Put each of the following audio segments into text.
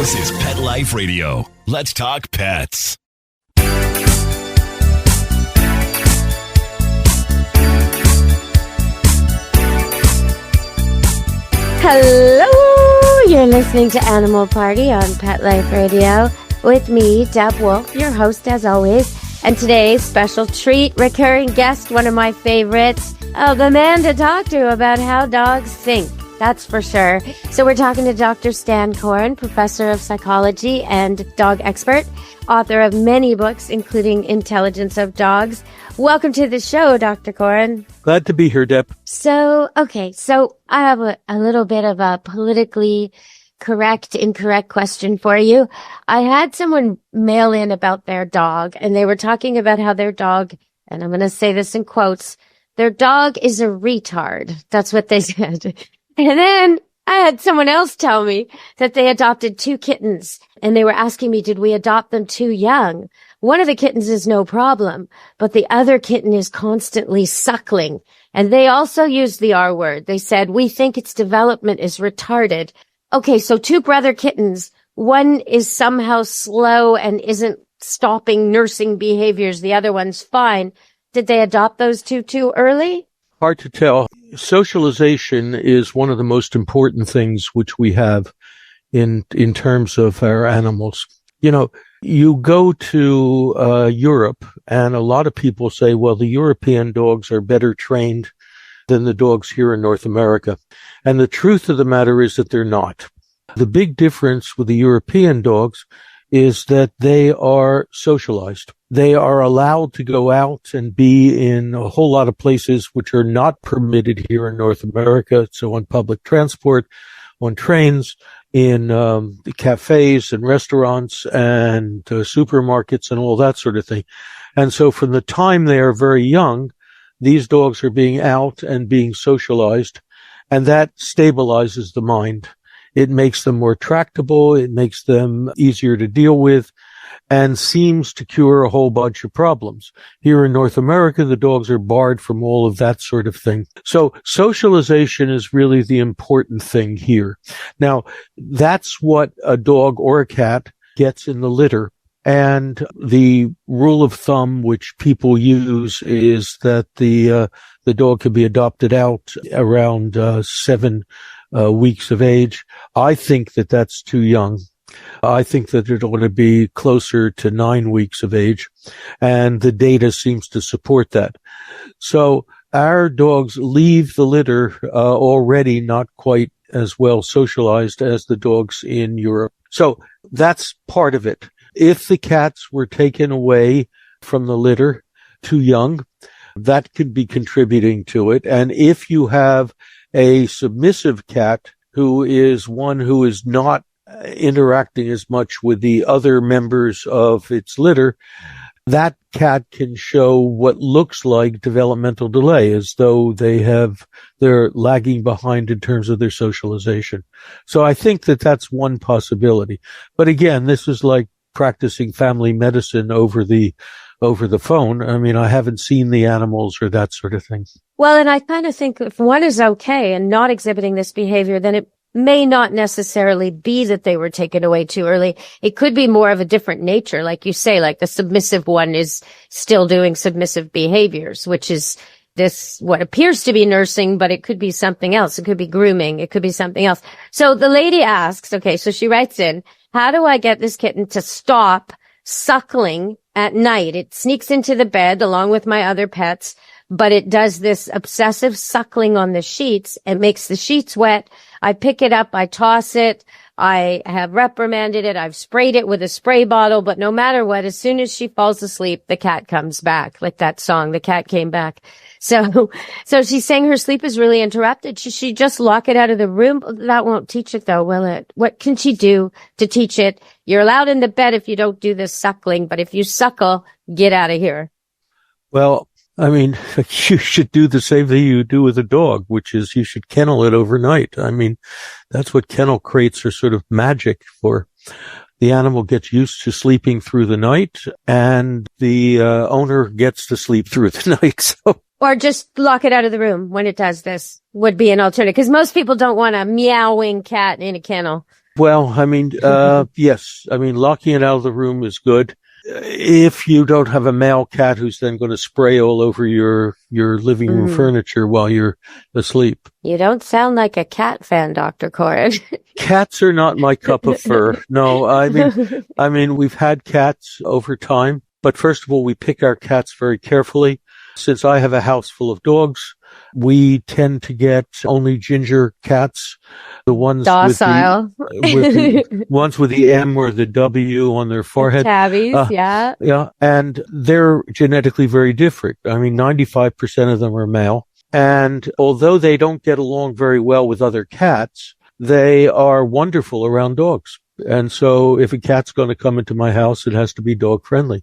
This is Pet Life Radio. Let's talk pets. Hello! You're listening to Animal Party on Pet Life Radio with me, Deb Wolfe, your host as always. And today's special treat, recurring guest, one of my favorites, the man to talk to about how dogs think. That's for sure. So we're talking to Dr. Stan Coren, professor of psychology and dog expert, author of many books, including Intelligence of Dogs. Welcome to the show, Dr. Coren. Glad to be here, Deb. So I have a little bit of a politically incorrect question for you. I had someone mail in about their dog, and they were talking about how their dog, and I'm going to say this in quotes, their dog is a retard. That's what they said. And then I had someone else tell me that they adopted 2 kittens, and they were asking me, did we adopt them too young? One of the kittens is no problem, but the other kitten is constantly suckling. And they also used the R word. They said, we think its development is retarded. Okay, so 2 brother kittens. One is somehow slow and isn't stopping nursing behaviors. The other one's fine. Did they adopt those 2 too early? Hard to tell. Socialization is one of the most important things which we have in terms of our animals. You know, you go to Europe, and a lot of people say, well, the European dogs are better trained than the dogs here in North America. And the truth of the matter is that they're not. The big difference with the European dogs is that they are socialized. They are allowed to go out and be in a whole lot of places which are not permitted here in North America. So on public transport, on trains, in cafes and restaurants and supermarkets and all that sort of thing. And so from the time they are very young, these dogs are being out and being socialized, and that stabilizes the mind. It makes them more tractable. It makes them easier to deal with and seems to cure a whole bunch of problems. Here in North America, the dogs are barred from all of that sort of thing. So socialization is really the important thing here. Now, that's what a dog or a cat gets in the litter. And the rule of thumb which people use is that the dog can be adopted out around 7 weeks of age. I think that that's too young. I think that it ought to be closer to 9 weeks of age, and the data seems to support that. So our dogs leave the litter already not quite as well socialized as the dogs in Europe. So that's part of it. If the cats were taken away from the litter too young, that could be contributing to it. And if you have a submissive cat who is one who is not interacting as much with the other members of its litter, that cat can show what looks like developmental delay, as though they're lagging behind in terms of their socialization. So I think that that's one possibility. But again, this is like practicing family medicine over the phone. I mean, I haven't seen the animals or that sort of thing. Well, and I kind of think if one is okay and not exhibiting this behavior, then it may not necessarily be that they were taken away too early. It could be more of a different nature. Like you say, like the submissive one is still doing submissive behaviors, which is this, what appears to be nursing, but it could be something else. It could be grooming. It could be something else. So the lady asks, okay, so she writes in, how do I get this kitten to stop suckling at night? It sneaks into the bed along with my other pets, but it does this obsessive suckling on the sheets. It makes the sheets wet. I pick it up. I toss it. I have reprimanded it. I've sprayed it with a spray bottle, but no matter what, as soon as she falls asleep, the cat comes back. Like that song, The Cat Came Back. So she's saying her sleep is really interrupted. Should she just lock it out of the room? That won't teach it though, will it? What can she do to teach it? You're allowed in the bed if you don't do this suckling, but if you suckle, get out of here. Well, I mean, you should do the same thing you do with a dog, which is you should kennel it overnight. I mean, that's what kennel crates are sort of magic for. The animal gets used to sleeping through the night, and the owner gets to sleep through the night. So, or just lock it out of the room when it does this would be an alternative, because most people don't want a meowing cat in a kennel. Well, I mean, yes. I mean, locking it out of the room is good. If you don't have a male cat who's then going to spray all over your living room furniture while you're asleep. You don't sound like a cat fan, Dr. Coren. Cats are not my cup of fur. No, I mean, we've had cats over time, but first of all, we pick our cats very carefully. Since I have a house full of dogs, we tend to get only ginger cats, the ones docile, with the ones with the M or the W on their forehead. Tabbies, yeah. Yeah, and they're genetically very different. I mean, 95% of them are male. And although they don't get along very well with other cats, they are wonderful around dogs. And so if a cat's going to come into my house, it has to be dog friendly.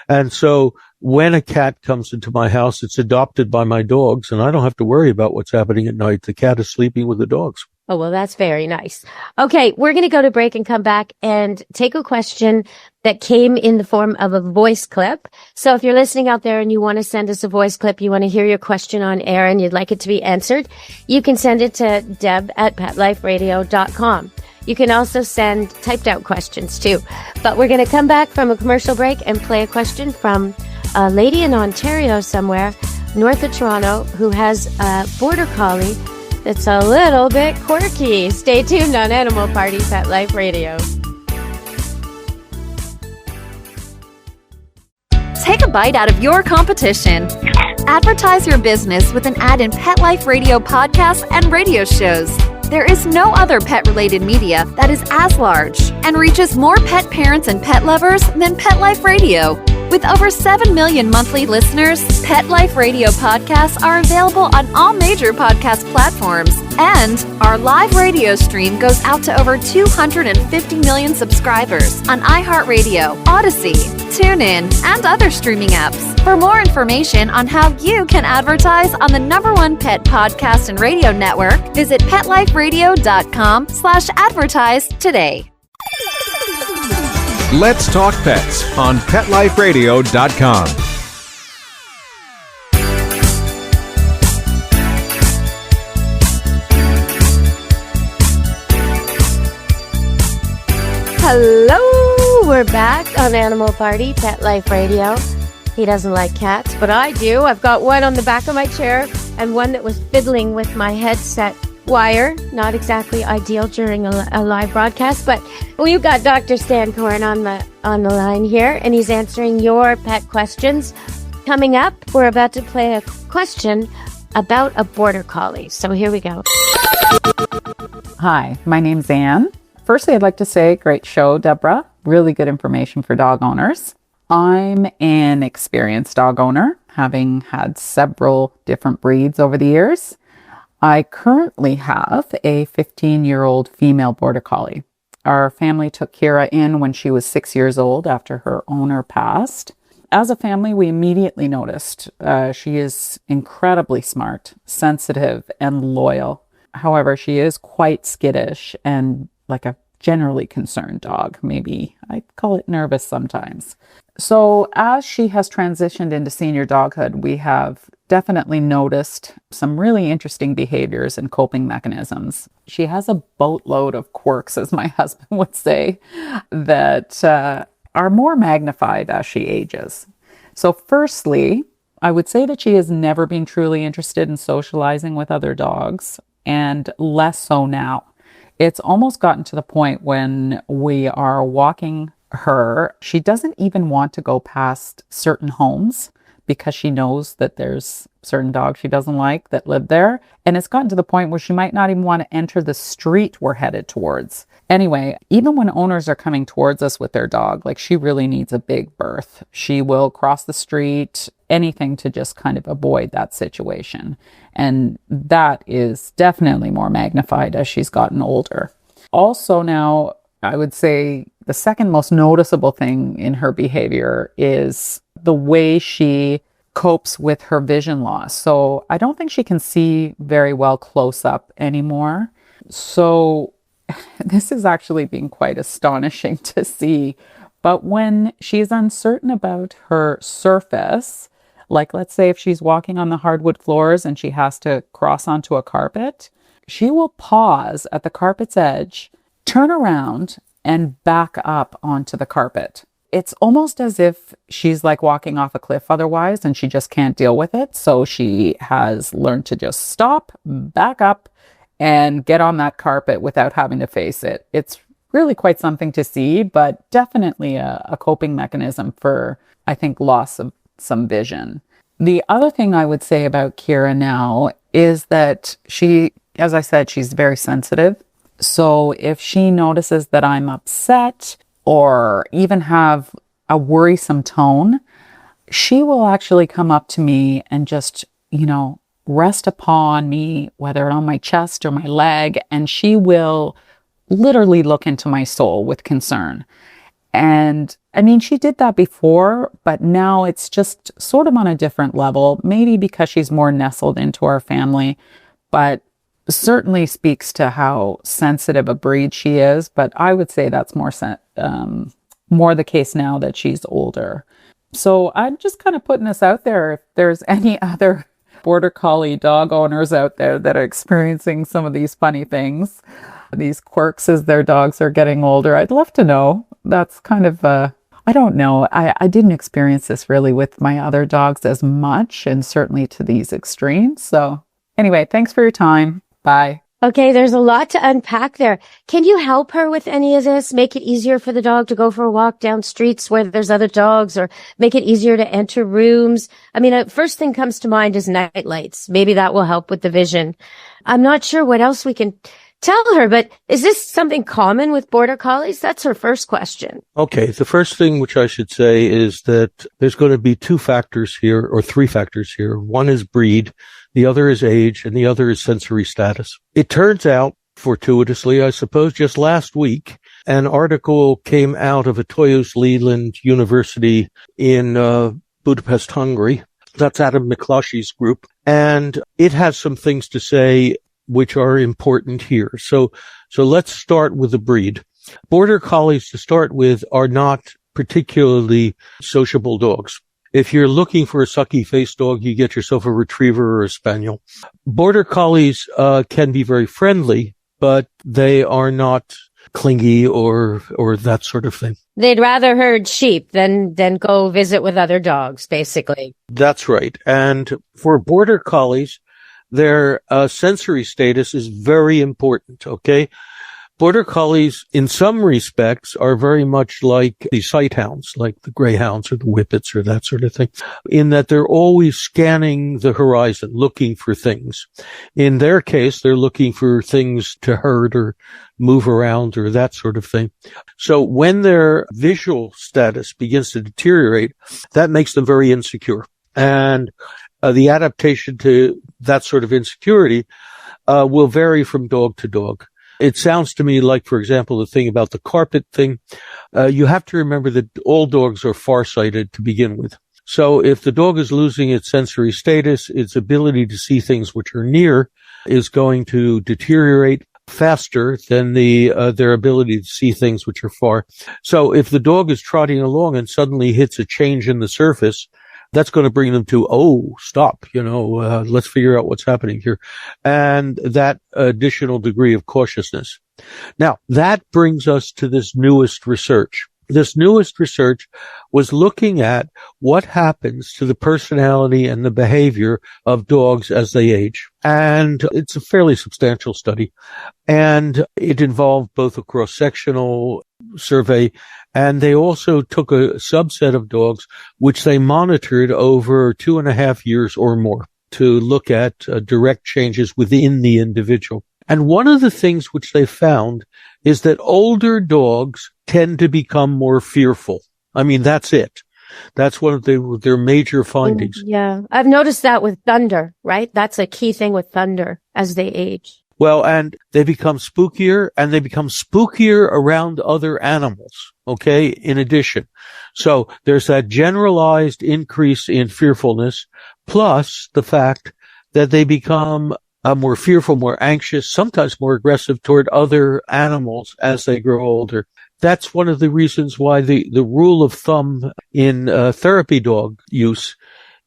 And so when a cat comes into my house, it's adopted by my dogs, and I don't have to worry about what's happening at night. The cat is sleeping with the dogs. Oh, well, that's very nice. Okay, we're going to go to break and come back and take a question that came in the form of a voice clip. So if you're listening out there and you want to send us a voice clip, you want to hear your question on air and you'd like it to be answered, you can send it to deb@petliferadio.com. You can also send typed out questions too. But we're going to come back from a commercial break and play a question from a lady in Ontario somewhere, north of Toronto, who has a Border Collie that's a little bit quirky. Stay tuned on Animal Party Pet Life Radio. Take a bite out of your competition. Advertise your business with an ad in Pet Life Radio podcasts and radio shows. There is no other pet-related media that is as large and reaches more pet parents and pet lovers than Pet Life Radio. With over 7 million monthly listeners, Pet Life Radio podcasts are available on all major podcast platforms. And our live radio stream goes out to over 250 million subscribers on iHeartRadio, Odyssey, TuneIn, and other streaming apps. For more information on how you can advertise on the #1 pet podcast and radio network, visit PetLifeRadio.com/advertise today. Let's Talk Pets on PetLifeRadio.com. Hello, we're back on Animal Party Pet Life Radio. He doesn't like cats, but I do. I've got one on the back of my chair and one that was fiddling with my headset wire. Not exactly ideal during a live broadcast, but we've got Dr. Stan Coren on the line here, and he's answering your pet questions. Coming up, we're about to play a question about a Border Collie. So here we go. Hi, my name's Anne. Firstly, I'd like to say, great show, Deborah. Really good information for dog owners. I'm an experienced dog owner, having had several different breeds over the years. I currently have a 15-year-old female Border Collie. Our family took Kira in when she was 6 years old after her owner passed. As a family, we immediately noticed she is incredibly smart, sensitive, and loyal. However, she is quite skittish and like a generally concerned dog. Maybe I'd call it nervous sometimes. So as she has transitioned into senior doghood, we have definitely noticed some really interesting behaviors and coping mechanisms. She has a boatload of quirks, as my husband would say, that are more magnified as she ages. So firstly, I would say that she has never been truly interested in socializing with other dogs, and less so now. It's almost gotten to the point when we are walking her, she doesn't even want to go past certain homes because she knows that there's certain dogs she doesn't like that live there. And it's gotten to the point where she might not even want to enter the street we're headed towards. Anyway, even when owners are coming towards us with their dog, like she really needs a big berth. She will cross the street, anything to just kind of avoid that situation. And that is definitely more magnified as she's gotten older. Also now, I would say the second most noticeable thing in her behavior is the way she copes with her vision loss. So I don't think she can see very well close up anymore. So this is actually being quite astonishing to see. But when she's uncertain about her surface, like let's say if she's walking on the hardwood floors and she has to cross onto a carpet, she will pause at the carpet's edge turn around and back up onto the carpet. It's almost as if she's like walking off a cliff otherwise, and she just can't deal with it. So she has learned to just stop, back up, and get on that carpet without having to face it. It's really quite something to see, but definitely a coping mechanism for, I think, loss of some vision. The other thing I would say about Kira now is that she, as I said, she's very sensitive. So if she notices that I'm upset or even have a worrisome tone, she will actually come up to me and just, rest upon me, whether on my chest or my leg, and she will literally look into my soul with concern. And I mean, she did that before, but now it's just sort of on a different level, maybe because she's more nestled into our family, but certainly speaks to how sensitive a breed she is. But I would say that's more the case now that she's older. So I'm just kind of putting this out there. If there's any other Border Collie dog owners out there that are experiencing some of these funny things, these quirks as their dogs are getting older, I'd love to know. That's kind of, I don't know. I didn't experience this really with my other dogs as much, and certainly to these extremes. So anyway, thanks for your time. Bye. Okay, there's a lot to unpack there. Can you help her with any of this? Make it easier for the dog to go for a walk down streets where there's other dogs, or make it easier to enter rooms? I mean, first thing comes to mind is night lights. Maybe that will help with the vision. I'm not sure what else we can tell her, but is this something common with Border Collies? That's her first question. Okay, the first thing which I should say is that there's going to be two factors here, or three factors here. One is breed, the other is age, and the other is sensory status. It turns out, fortuitously, I suppose, just last week, an article came out of Atoyos Leland University in Budapest, Hungary. That's Adam McCloskey's group. And it has some things to say which are important here. So let's start with the breed. Border Collies, to start with, are not particularly sociable dogs. If you're looking for a sucky-faced dog, you get yourself a retriever or a spaniel. Border Collies can be very friendly, but they are not clingy or that sort of thing. They'd rather herd sheep than go visit with other dogs, basically. That's right. And for Border Collies, their sensory status is very important, okay? Border Collies, in some respects, are very much like the sighthounds, like the greyhounds or the whippets or that sort of thing, in that they're always scanning the horizon, looking for things. In their case, they're looking for things to herd or move around or that sort of thing. So when their visual status begins to deteriorate, that makes them very insecure. And the adaptation to that sort of insecurity will vary from dog to dog. It sounds to me like, for example, the thing about the carpet thing, you have to remember that all dogs are farsighted to begin with. So if the dog is losing its sensory status, its ability to see things which are near is going to deteriorate faster than their ability to see things which are far. So if the dog is trotting along and suddenly hits a change in the surface, that's going to bring them to, stop, let's figure out what's happening here. And that additional degree of cautiousness. Now, that brings us to this newest research. This newest research was looking at what happens to the personality and the behavior of dogs as they age. And it's a fairly substantial study. And it involved both a cross-sectional survey, and they also took a subset of dogs, which they monitored over 2.5 years or more to look at direct changes within the individual. And one of the things which they found is that older dogs tend to become more fearful. I mean, that's it. That's one of their major findings. Yeah. I've noticed that with thunder, right? That's a key thing with thunder as they age. Well, and they become spookier, and they become spookier around other animals, okay, in addition. So there's that generalized increase in fearfulness, plus the fact that they become more fearful, more anxious, sometimes more aggressive toward other animals as they grow older. That's one of the reasons why the rule of thumb in therapy dog use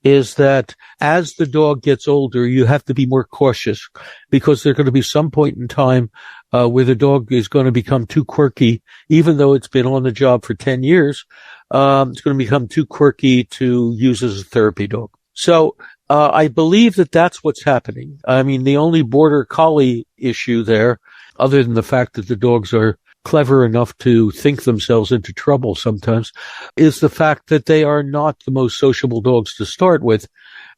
is that as the dog gets older, you have to be more cautious, because there's going to be some point in time where the dog is going to become too quirky, even though it's been on the job for 10 years. It's going to become too quirky to use as a therapy dog. So I believe that that's what's happening. I mean, the only border collie issue there, other than the fact that the dogs are clever enough to think themselves into trouble sometimes, is the fact that they are not the most sociable dogs to start with.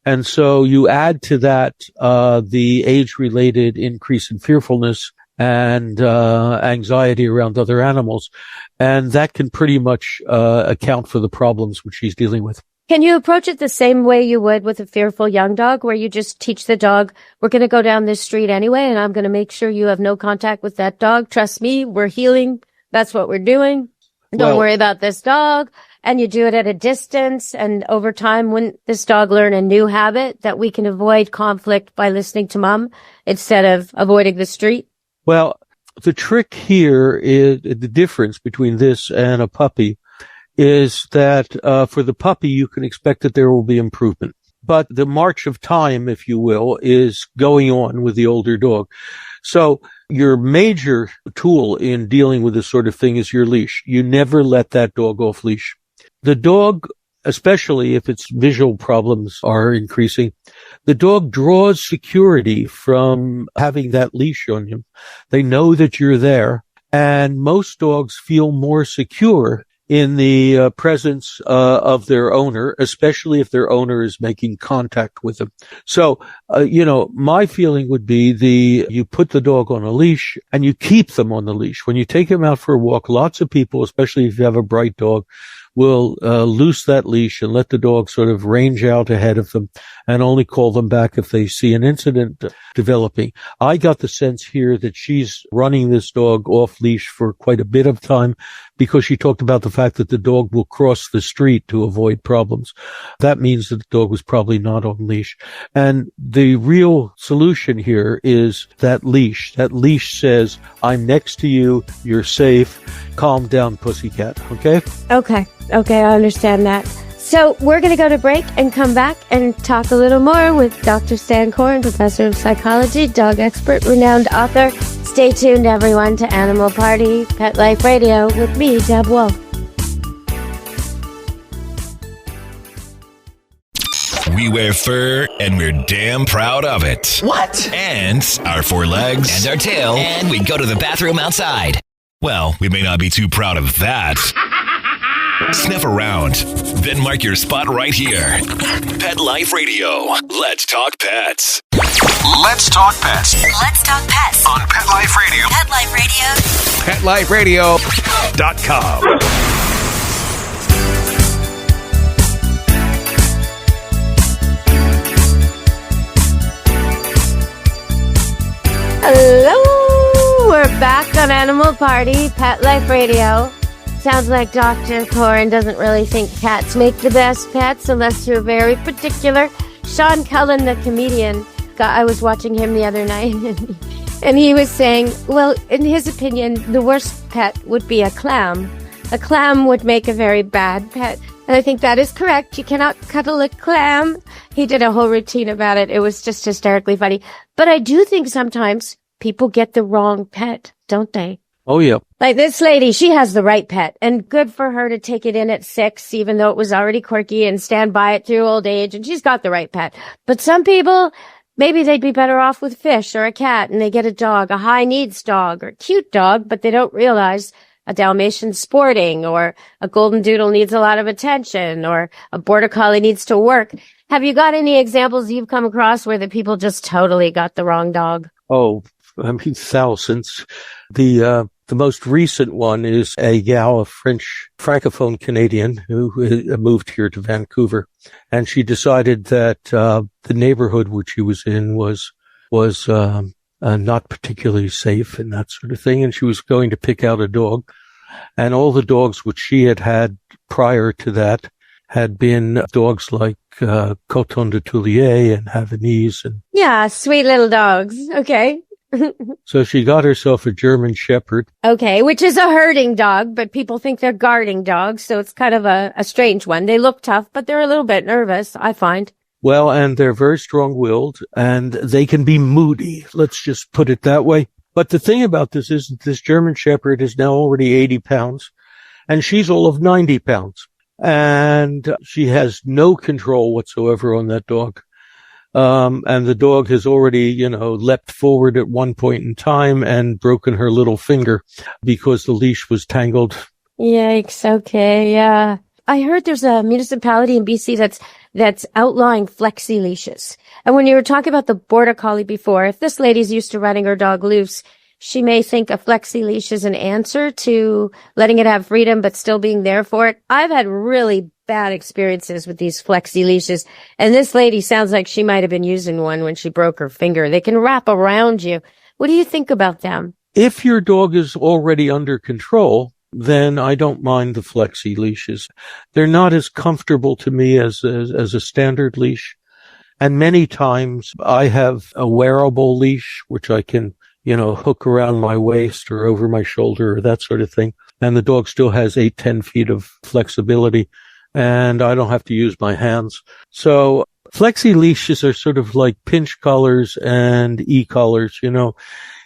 And so you add to that the age-related increase in fearfulness and anxiety around other animals, and that can pretty much account for the problems which she's dealing with. Can you approach it the same way you would with a fearful young dog, where you just teach the dog, we're going to go down this street anyway, and I'm going to make sure you have no contact with that dog. Trust me, we're healing. That's what we're doing. Don't worry about this dog. And you do it at a distance. And over time, wouldn't this dog learn a new habit that we can avoid conflict by listening to mom instead of avoiding the street? Well, the trick here is the difference between this and a puppy is that for the puppy, you can expect that there will be improvement. But the march of time, if you will, is going on with the older dog. So your major tool in dealing with this sort of thing is your leash. You never let that dog off leash. The dog, especially if its visual problems are increasing, the dog draws security from having that leash on him. They know that you're there, and most dogs feel more secure in the presence of their owner, especially if their owner is making contact with them. So, my feeling would be you put the dog on a leash and you keep them on the leash. When you take them out for a walk, lots of people, especially if you have a bright dog, will loose that leash and let the dog sort of range out ahead of them and only call them back if they see an incident developing. I got the sense here that she's running this dog off leash for quite a bit of time because she talked about the fact that the dog will cross the street to avoid problems. That means that the dog was probably not on leash. And the real solution here is that leash. That leash says, I'm next to you, you're safe, calm down, pussycat, okay? Okay, I understand that. So we're going to go to break and come back and talk a little more with Dr. Stan Coren, professor of psychology, dog expert, renowned author. Stay tuned, everyone, to Animal Party, Pet Life Radio with me, Deb Wolfe. We wear fur, and we're damn proud of it. What? And our four legs. And our tail. And we go to the bathroom outside. Well, we may not be too proud of that. Sniff around, then mark your spot right here. Pet Life Radio. Let's talk pets. Let's talk pets Let's talk pets on Pet Life Radio. Pet Life Radio. PetLifeRadio.com. Hello, we're back on Animal Party, Pet Life Radio. Sounds like Dr. Coren doesn't really think cats make the best pets unless you're very particular. Sean Cullen, the comedian, I was watching him the other night, and he was saying, well, in his opinion, the worst pet would be a clam. A clam would make a very bad pet. And I think that is correct. You cannot cuddle a clam. He did a whole routine about it. It was just hysterically funny. But I do think sometimes people get the wrong pet, don't they? Oh, yeah. Like this lady, she has the right pet, and good for her to take it in at 6, even though it was already quirky, and stand by it through old age, and she's got the right pet. But some people, maybe they'd be better off with fish or a cat, and they get a dog, a high needs dog, or a cute dog, but they don't realize a Dalmatian sporting, or a golden doodle needs a lot of attention, or a border collie needs to work. Have you got any examples you've come across where the people just totally got the wrong dog? Oh, I mean, thousands. The most recent one is a gal, a French francophone Canadian who moved here to Vancouver, and she decided that the neighborhood which she was in was not particularly safe and that sort of thing, and she was going to pick out a dog, and all the dogs which she had prior to that had been dogs like Coton de Toulier and Havanese. And yeah, sweet little dogs. Okay. So she got herself a German Shepherd. Okay, which is a herding dog, but people think they're guarding dogs, so it's kind of a strange one. They look tough, but they're a little bit nervous, I find. Well, and they're very strong-willed, and they can be moody. Let's just put it that way. But the thing about this is that this German Shepherd is now already 80 pounds, and she's all of 90 pounds. And she has no control whatsoever on that dog. And the dog has already, leapt forward at one point in time and broken her little finger because the leash was tangled. Yikes. Okay. Yeah. I heard there's a municipality in BC that's outlawing flexi leashes. And when you were talking about the Border Collie before, if this lady's used to running her dog loose, she may think a flexi leash is an answer to letting it have freedom, but still being there for it. I've had really bad experiences with these flexi leashes. And this lady sounds like she might have been using one when she broke her finger. They can wrap around you. What do you think about them? If your dog is already under control, then I don't mind the flexi leashes. They're not as comfortable to me as a standard leash. And many times I have a wearable leash, which I can, hook around my waist or over my shoulder or that sort of thing. And the dog still has 8-10 feet of flexibility, and I don't have to use my hands. So flexi leashes are sort of like pinch collars and e-collars,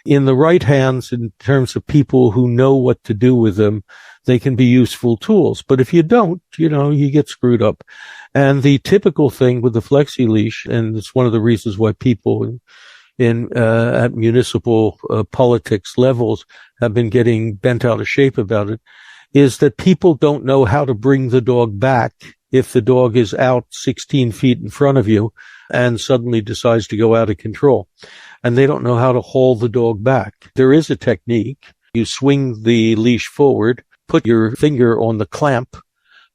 In the right hands, in terms of people who know what to do with them, they can be useful tools. But if you don't, you get screwed up. And the typical thing with the flexi leash, and it's one of the reasons why people at municipal politics levels have been getting bent out of shape about it, is that people don't know how to bring the dog back if the dog is out 16 feet in front of you and suddenly decides to go out of control. And they don't know how to haul the dog back. There is a technique. You swing the leash forward, put your finger on the clamp,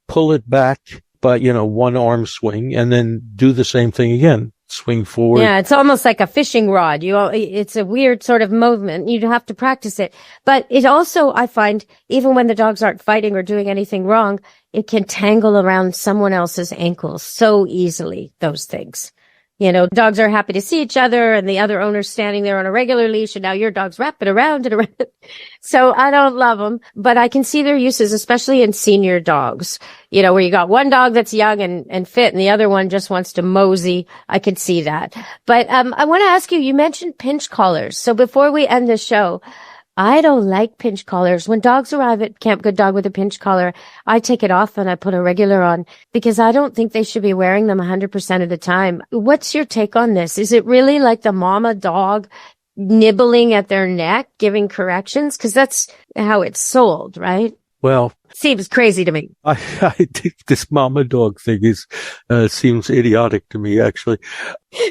pull it back by, one arm swing, and then do the same thing again. Swing forward. Yeah, it's almost like a fishing rod. It's a weird sort of movement. You have to practice it. But it also, I find, even when the dogs aren't fighting or doing anything wrong, it can tangle around someone else's ankles so easily, those things. Dogs are happy to see each other and the other owner's standing there on a regular leash and now your dog's wrapping around and around. So I don't love them, but I can see their uses, especially in senior dogs, where you got one dog that's young and fit and the other one just wants to mosey. I could see that. But, I want to ask you mentioned pinch collars. So before we end the show, I don't like pinch collars. When dogs arrive at Camp Good Dog with a pinch collar, I take it off and I put a regular on because I don't think they should be wearing them 100% of the time. What's your take on this? Is it really like the mama dog nibbling at their neck, giving corrections? Because that's how it's sold, right? Well, seems crazy to me. I think this mama dog thing seems idiotic to me, actually.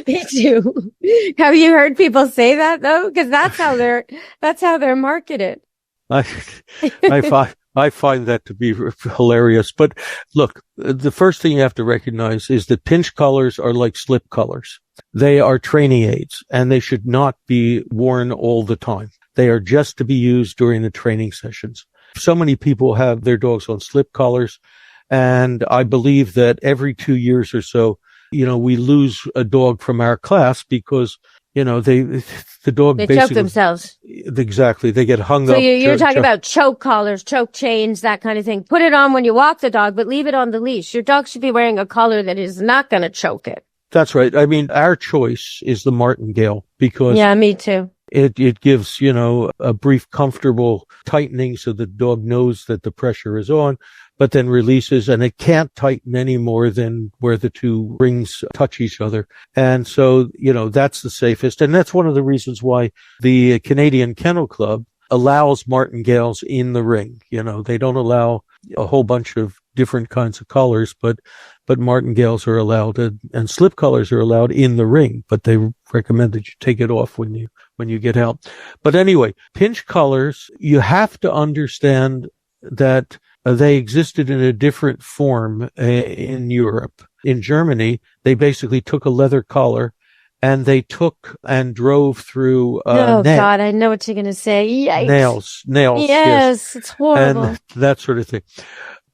Me too. Have you heard people say that though? Because that's how they're marketed. I find that to be hilarious. But look, the first thing you have to recognize is that pinch collars are like slip collars. They are training aids and they should not be worn all the time. They are just to be used during the training sessions. So many people have their dogs on slip collars, and I believe that every 2 years or so, we lose a dog from our class because, the dog they basically choke themselves. Exactly. They get hung up. So you're talking about choke collars, choke chains, that kind of thing. Put it on when you walk the dog, but leave it on the leash. Your dog should be wearing a collar that is not going to choke it. That's right. I mean, our choice is the martingale because. Yeah, me too. It gives, a brief comfortable tightening so the dog knows that the pressure is on, but then releases, and it can't tighten any more than where the two rings touch each other. And so, that's the safest. And that's one of the reasons why the Canadian Kennel Club allows martingales in the ring. They don't allow a whole bunch of different kinds of collars, but martingales are allowed and slip collars are allowed in the ring, but they recommend that you take it off when you get out. But anyway, pinch collars, you have to understand that they existed in a different form in Europe. In Germany, they basically took a leather collar and they took and drove through oh God, I know what you're going to say. Yikes. Nails. Yes, it's horrible. And that sort of thing.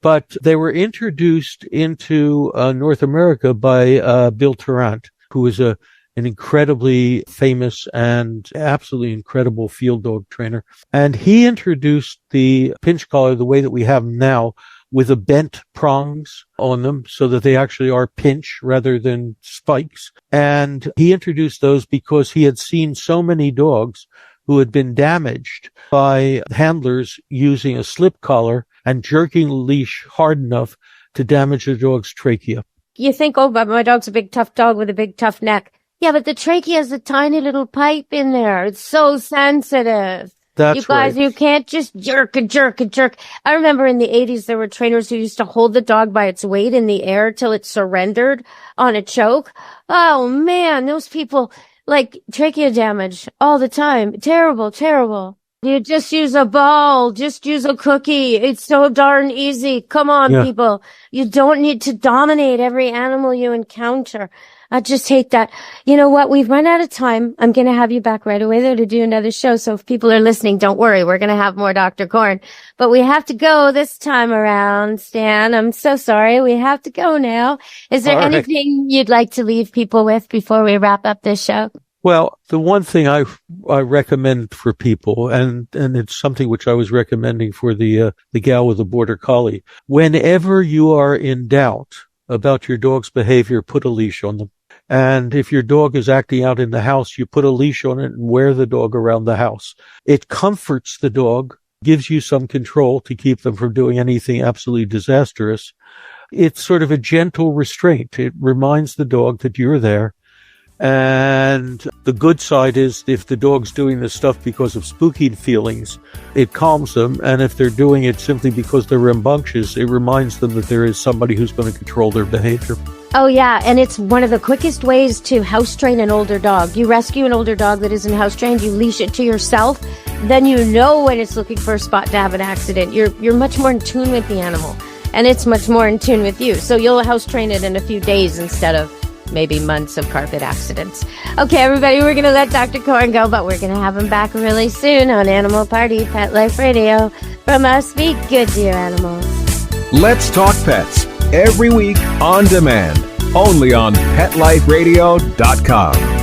But they were introduced into North America by Bill Tarrant, who is an incredibly famous and absolutely incredible field dog trainer. And he introduced the pinch collar the way that we have them now, with the bent prongs on them so that they actually are pinch rather than spikes. And he introduced those because he had seen so many dogs who had been damaged by handlers using a slip collar and jerking the leash hard enough to damage the dog's trachea. You think, oh, but my dog's a big tough dog with a big tough neck. Yeah, but the trachea has a tiny little pipe in there. It's so sensitive. That's you guys, right. You can't just jerk and jerk and jerk. I remember in the 80s, there were trainers who used to hold the dog by its weight in the air till it surrendered on a choke. Oh man, those people, like, trachea damage all the time. Terrible, terrible. You just use a ball. Just use a cookie. It's so darn easy. Come on, people. You don't need to dominate every animal you encounter. I just hate that. You know what? We've run out of time. I'm going to have you back right away there to do another show. So if people are listening, don't worry. We're going to have more Dr. Coren. But we have to go this time around, Stan. I'm so sorry. We have to go now. Is there anything you'd like to leave people with before we wrap up this show? Well, the one thing I recommend for people, and it's something which I was recommending for the gal with the Border Collie, whenever you are in doubt about your dog's behavior, put a leash on them. And if your dog is acting out in the house, you put a leash on it and wear the dog around the house. It comforts the dog, gives you some control to keep them from doing anything absolutely disastrous. It's sort of a gentle restraint. It reminds the dog that you're there. And the good side is if the dog's doing this stuff because of spooky feelings, it calms them. And if they're doing it simply because they're rambunctious, it reminds them that there is somebody who's going to control their behavior. Oh, yeah. And it's one of the quickest ways to house train an older dog. You rescue an older dog that isn't house trained, you leash it to yourself, then you know when it's looking for a spot to have an accident. You're much more in tune with the animal, and it's much more in tune with you. So you'll house train it in a few days instead of maybe months of carpet accidents. Okay, everybody, we're going to let Dr. Coren go, but we're going to have him back really soon on Animal Party Pet Life Radio. From us, be good to your animals. Let's Talk Pets, every week on demand, only on PetLifeRadio.com.